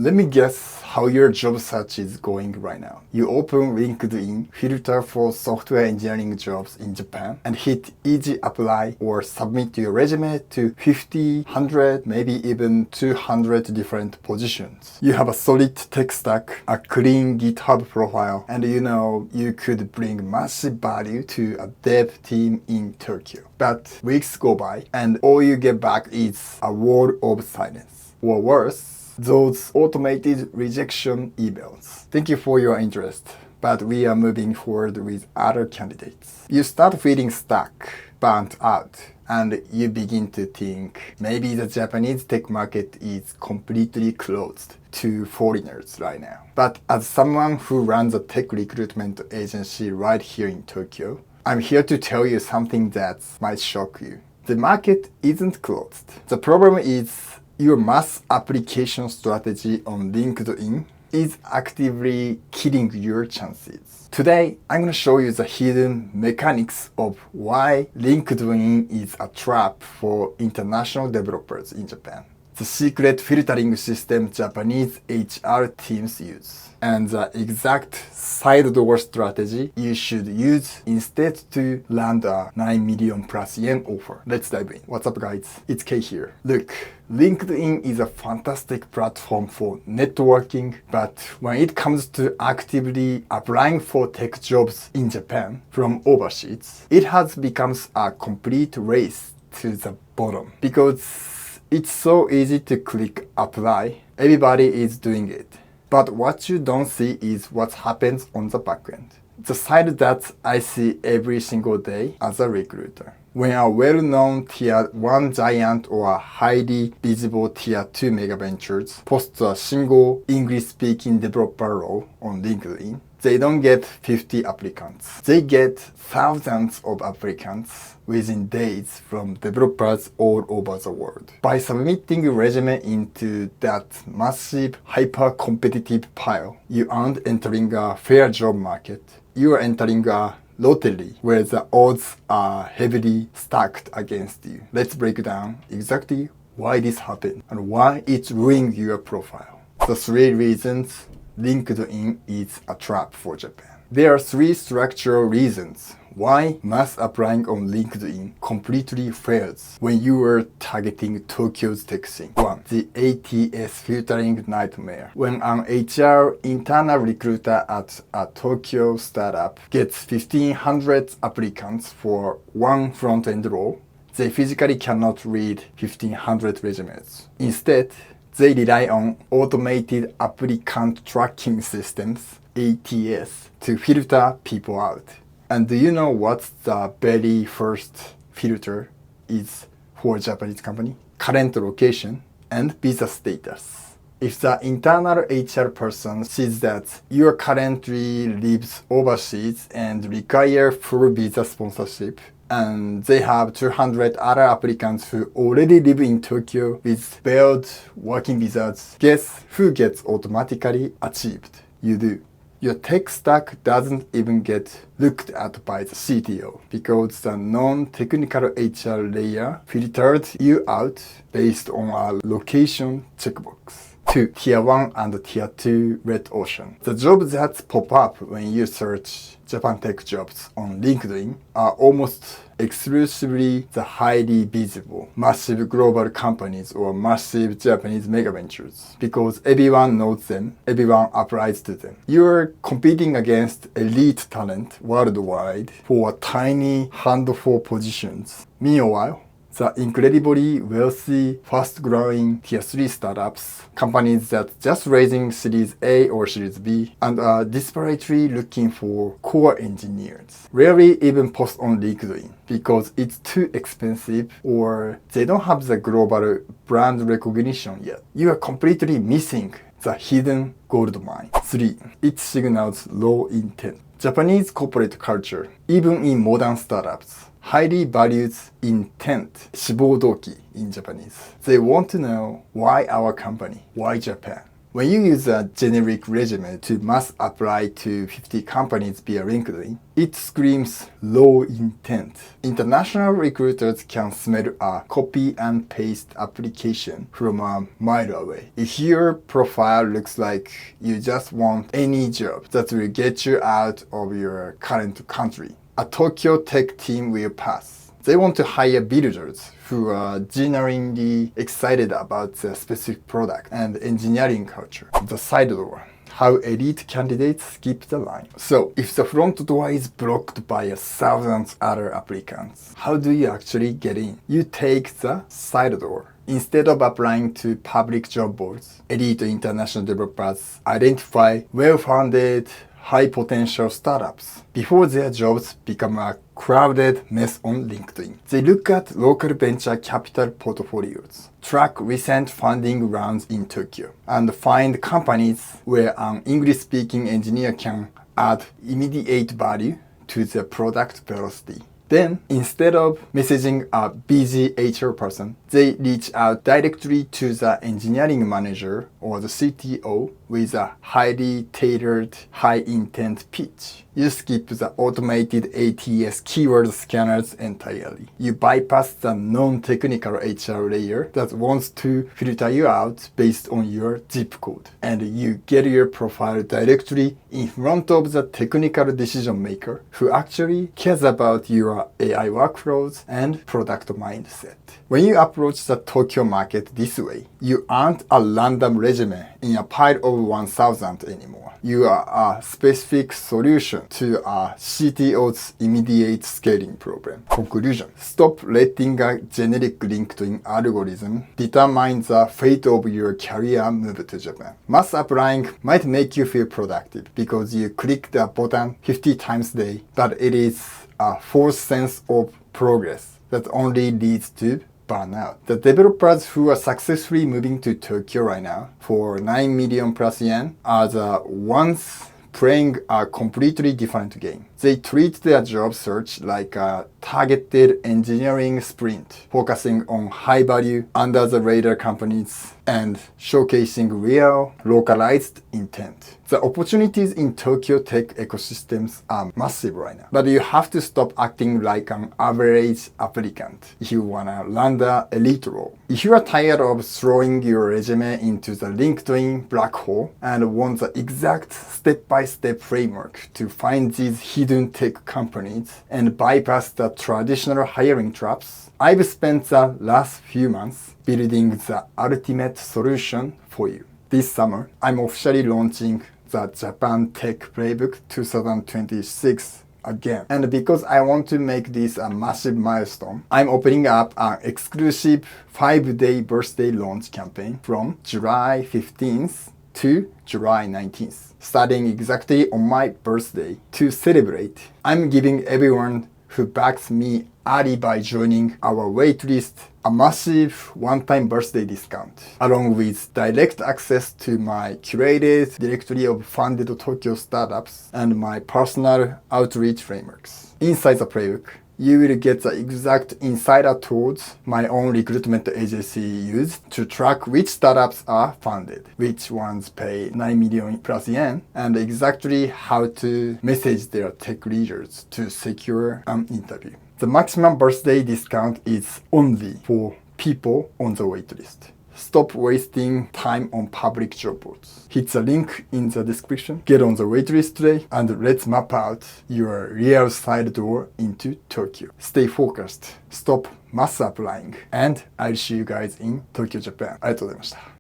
Let me guess how your job search is going right now. You open LinkedIn, filter for software engineering jobs in Japan, and hit easy apply or submit your resume to 50, 100, maybe even 200 different positions. You have a solid tech stack, a clean GitHub profile, and you could bring massive value to a dev team in Tokyo. But weeks go by, and all you get back is a wall of silence. Or worse, those automated rejection emails. Thank you for your interest, but we are moving forward with other candidates. You start feeling stuck, burnt out, and you begin to think maybe the Japanese tech market is completely closed to foreigners right now. But as someone who runs a tech recruitment agency right here in Tokyo, I'm here to tell you something that might shock you. The market isn't closed. The problem is your mass application strategy on LinkedIn is actively killing your chances. Today, I'm going to show you the hidden mechanics of why LinkedIn is a trap for international developers in Japan. The secret filtering system Japanese HR teams use, and the exact side door strategy you should use instead to land a 9 million plus yen offer. Let's dive in. What's up guys? It's Kei here. Look, LinkedIn is a fantastic platform for networking, but when it comes to actively applying for tech jobs in Japan from overseas, it has become a complete race to the bottom because it's so easy to click apply. Everybody is doing it. But what you don't see is what happens on the back end. The side that I see every single day as a recruiter. When a well-known tier 1 giant or a highly visible tier 2 mega ventures posts a single English-speaking developer role on LinkedIn, they don't get 50 applicants. They get thousands of applicants within days from developers all over the world. By submitting a resume into that massive, hyper-competitive pile, you aren't entering a fair job market. You are entering a lottery where the odds are heavily stacked against you. Let's break down exactly why this happened and why it's ruining your profile. The 3 reasons LinkedIn is a trap for Japan. There are 3 structural reasons why mass applying on LinkedIn completely fails when you are targeting Tokyo's tech scene. 1. The ATS filtering nightmare. When an HR internal recruiter at a Tokyo startup gets 1,500 applicants for one front-end role, they physically cannot read 1,500 resumes. Instead, they rely on automated applicant tracking systems, ATS, to filter people out. And do you know what the very first filter is for a Japanese company? Current location and visa status. If the internal HR person sees that you currently lives overseas and require full visa sponsorship, and they have 200 other applicants who already live in Tokyo with valid working visas, guess who gets automatically achieved? You do. Your tech stack doesn't even get looked at by the CTO because the non-technical HR layer filtered you out based on a location checkbox. 2. Tier 1 and Tier 2 red ocean. The jobs that pop up when you search Japan tech jobs on LinkedIn are almost exclusively the highly visible, massive global companies or massive Japanese mega ventures because everyone knows them, everyone applies to them. You're competing against elite talent worldwide for a tiny handful positions. Meanwhile, the incredibly wealthy, fast-growing Tier 3 startups, companies that just raising Series A or Series B and are desperately looking for core engineers, rarely even post on LinkedIn because it's too expensive or they don't have the global brand recognition yet. You are completely missing the hidden gold mine. 3. It signals low intent. Japanese corporate culture, even in modern startups, highly values intent, Shibou Douki in Japanese. They want to know why our company, why Japan. When you use a generic resume to mass apply to 50 companies via LinkedIn, it screams low intent. International recruiters can smell a copy and paste application from a mile away. If your profile looks like you just want any job that will get you out of your current country, a Tokyo tech team will pass. They want to hire builders who are genuinely excited about the specific product and engineering culture. The side door. How elite candidates skip the line. So, if the front door is blocked by thousands other applicants, how do you actually get in? You take the side door. Instead of applying to public job boards, elite international developers identify well-founded, high-potential startups before their jobs become a crowded mess on LinkedIn. They look at local venture capital portfolios, track recent funding rounds in Tokyo, and find companies where an English-speaking engineer can add immediate value to their product velocity. Then, instead of messaging a busy HR person, they reach out directly to the engineering manager or the CTO with a highly tailored, high-intent pitch. You skip the automated ATS keyword scanners entirely. You bypass the non-technical HR layer that wants to filter you out based on your zip code. And you get your profile directly in front of the technical decision maker who actually cares about your AI workflows and product mindset. When you approach the Tokyo market this way, you aren't a random resume in a pile of 1,000 anymore. You are a specific solution to a CTO's immediate scaling problem. Conclusion. Stop letting a generic LinkedIn algorithm determine the fate of your career move to Japan. Mass applying might make you feel productive because you click the button 50 times a day, but it is a false sense of progress that only leads to burnout. The developers who are successfully moving to Tokyo right now for 9 million plus yen are the ones playing a completely different game. They treat their job search like a targeted engineering sprint, focusing on high-value, under-the-radar companies and showcasing real, localized intent. The opportunities in Tokyo tech ecosystems are massive right now, but you have to stop acting like an average applicant if you want to land the elite role. If you are tired of throwing your resume into the LinkedIn black hole and want the exact step-by-step framework to find these hidden tech companies and bypass the traditional hiring traps, I've spent the last few months building the ultimate solution for you. This summer, I'm officially launching the Japan Tech Playbook 2026 again. And because I want to make this a massive milestone, I'm opening up an exclusive 5-day birthday launch campaign from July 15th to July 19th. Starting exactly on my birthday. To celebrate, I'm giving everyone who backs me early by joining our waitlist a massive one-time birthday discount, along with direct access to my curated directory of funded Tokyo startups and my personal outreach frameworks. Inside the playbook, you will get the exact insider tools my own recruitment agency used to track which startups are funded, which ones pay 9 million plus yen, and exactly how to message their tech leaders to secure an interview. The maximum birthday discount is only for people on the waitlist. Stop wasting time on public job boards. Hit the link in the description, get on the waitlist today, and let's map out your real side door into Tokyo. Stay focused, stop mass applying, and I'll see you guys in Tokyo, Japan. ありがとうございました。